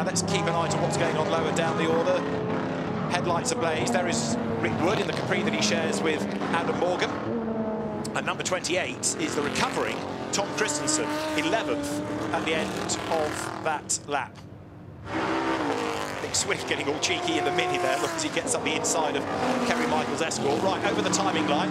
let's keep an eye to what's going on lower down the order. Headlights ablaze. There is Rick Wood in the Capri that he shares with Adam Morgan. And number 28 is the recovering Tom Kristensen, 11th at the end of that lap. Nick Swift getting all cheeky in the Mini there. Look as he gets up the inside of Kerry Michael's Escort. Right, over the timing line.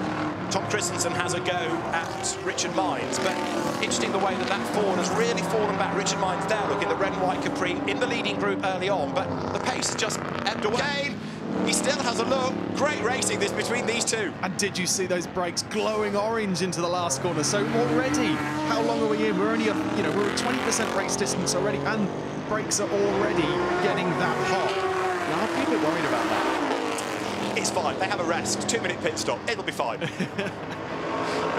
Tom Kristensen has a go at Richard Mines, but interesting the way that that Ford has really fallen back. Richard Mines there, look, in the red and white Capri, in the leading group early on, but the pace has just ebbed away. He still has a look. Great racing this between these two. And did you see those brakes glowing orange into the last corner? So already, how long are we in? We're only, we're at 20% race distance already, and brakes are already getting that hot. Now, I'd be a bit worried about that. It's fine. They have a rest. 2-minute pit stop. It'll be fine. But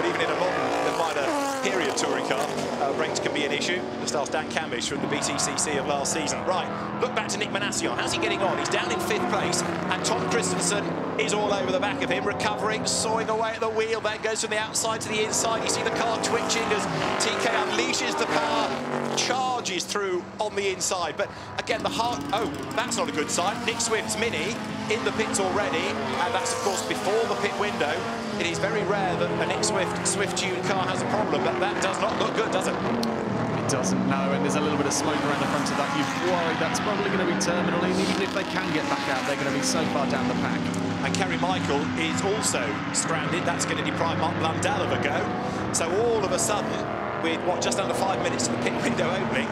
even in a modern, minor period touring car, brakes can be an issue. Just ask Dan Cambish from the BTCC of last season. Right, look back to Nick Manassian. How's he getting on? He's down in 5th place, and Tom Kristensen is all over the back of him, recovering, sawing away at the wheel. Then goes from the outside to the inside. You see the car twitching as TK unleashes the power, charges through on the inside. But again, the heart, oh, that's not a good sign. Nick Swift's Mini in the pits already, and that's, of course, before the pit window. It is very rare that a Nick Swift-tuned car has a problem, but that does not look good, does it? It doesn't, no, and there's a little bit of smoke around the front of that. You've worried that's probably going to be terminal, and even if they can get back out, they're going to be so far down the pack. And Kerry Michael is also stranded. That's going to deprive Mark Blundell of a go. So all of a sudden, with what, just under 5 minutes to the pit window opening,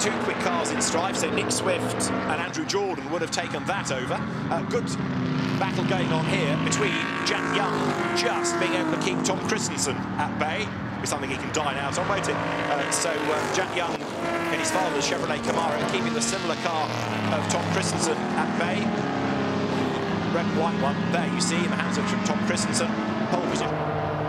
2 quick cars in strife. So Nick Swift and Andrew Jordan would have taken that over. Good battle going on here between Jack Young just being able to keep Tom Kristensen at bay. It's something he can dine out on, won't it? Jack Young in his father's Chevrolet Camaro keeping the similar car of Tom Kristensen at bay. Red and white one there you see in the hands of Tom Kristensen. Pole position.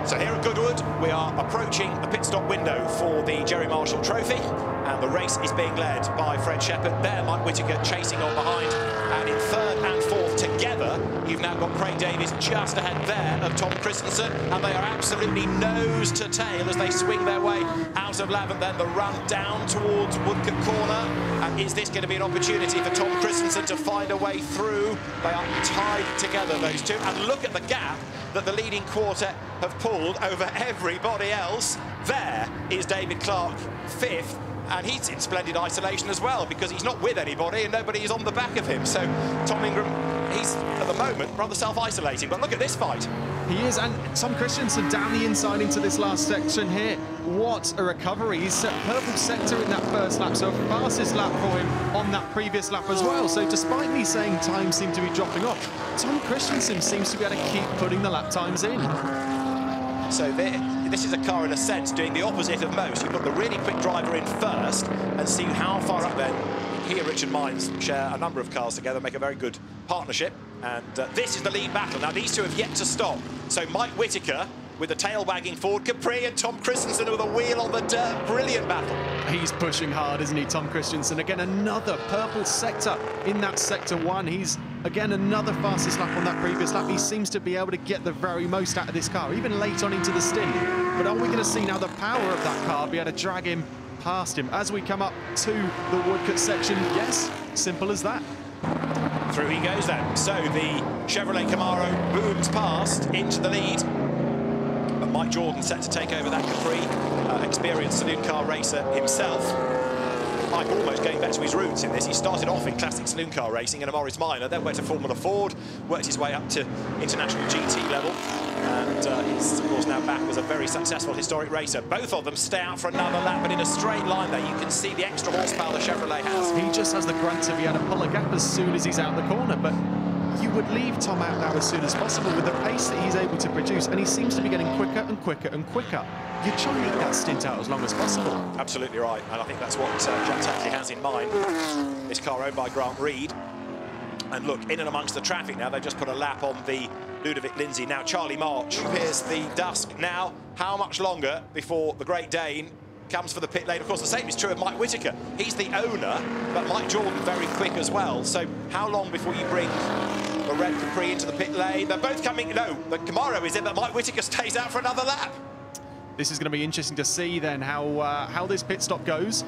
So here at Goodwood, we are approaching the pit stop window for the Gerry Marshall Trophy, and the race is being led by Fred Shepherd. There, Mike Whittaker chasing on behind, and in 3rd and 4th together, you've now got Craig Davies just ahead there of Tom Kristensen, and they are absolutely nose to tail as they swing their way out of Lavant. Then the run down towards Woodcote Corner, and is this going to be an opportunity for Tom Kristensen to find a way through? They are tied together, those two, and look at the gap that the leading quartet have pulled over everybody else. There is David Clark, 5th, and he's in splendid isolation as well because he's not with anybody and nobody is on the back of him. So Tom Ingram, he's at the moment rather self-isolating, but look at this fight. He is, and Tom Kristensen down the inside into this last section here. What a recovery. He's set purple sector in that first lap, so a fastest lap for him on that previous lap as well. So despite me saying time seemed to be dropping off, Tom Kristensen seems to be able to keep putting the lap times in. So this is a car, in a sense, doing the opposite of most. You put the really quick driver in first and see how far up then he and Richard Mines share a number of cars together, make a very good partnership. And this is the lead battle. Now, these two have yet to stop. So Mike Whittaker with the tail-wagging Ford Capri and Tom Kristensen with a wheel on the dirt. Brilliant battle. He's pushing hard, isn't he, Tom Kristensen? Again, another purple sector in that sector 1. He's, again, another fastest lap on that previous lap. He seems to be able to get the very most out of this car, even late on into the stint. But are we going to see now the power of that car be able to drag him past him as we come up to the Woodcote section? Yes, simple as that. Through he goes then. So the Chevrolet Camaro booms past into the lead. But Mike Jordan set to take over that Capri, experienced saloon car racer himself. Mike almost going back to his roots in this. He started off in classic saloon car racing in a Morris Minor, then went to Formula Ford, worked his way up to international GT level, and he's, of course, now back as a very successful historic racer. Both of them stay out for another lap, but in a straight line there, you can see the extra horsepower the Chevrolet has. He just has the grunt to be able to pull a gap as soon as he's out the corner, but you would leave Tom out now as soon as possible with the pace that he's able to produce, and he seems to be getting quicker and quicker and quicker. You try and eat that stint out as long as possible. Absolutely right, and I think that's what Jack Tetley has in mind. This car owned by Grant Reed. And look, in and amongst the traffic now, they've just put a lap on the Ludovic Lindsay. Now Charlie March appears the dusk. Now, how much longer before the Great Dane comes for the pit lane? Of course, the same is true of Mike Whittaker. He's the owner, but Mike Jordan very quick as well. So how long before you bring the red Capri into the pit lane? They're both coming. No, the Camaro is in, but Mike Whittaker stays out for another lap. This is going to be interesting to see then how this pit stop goes.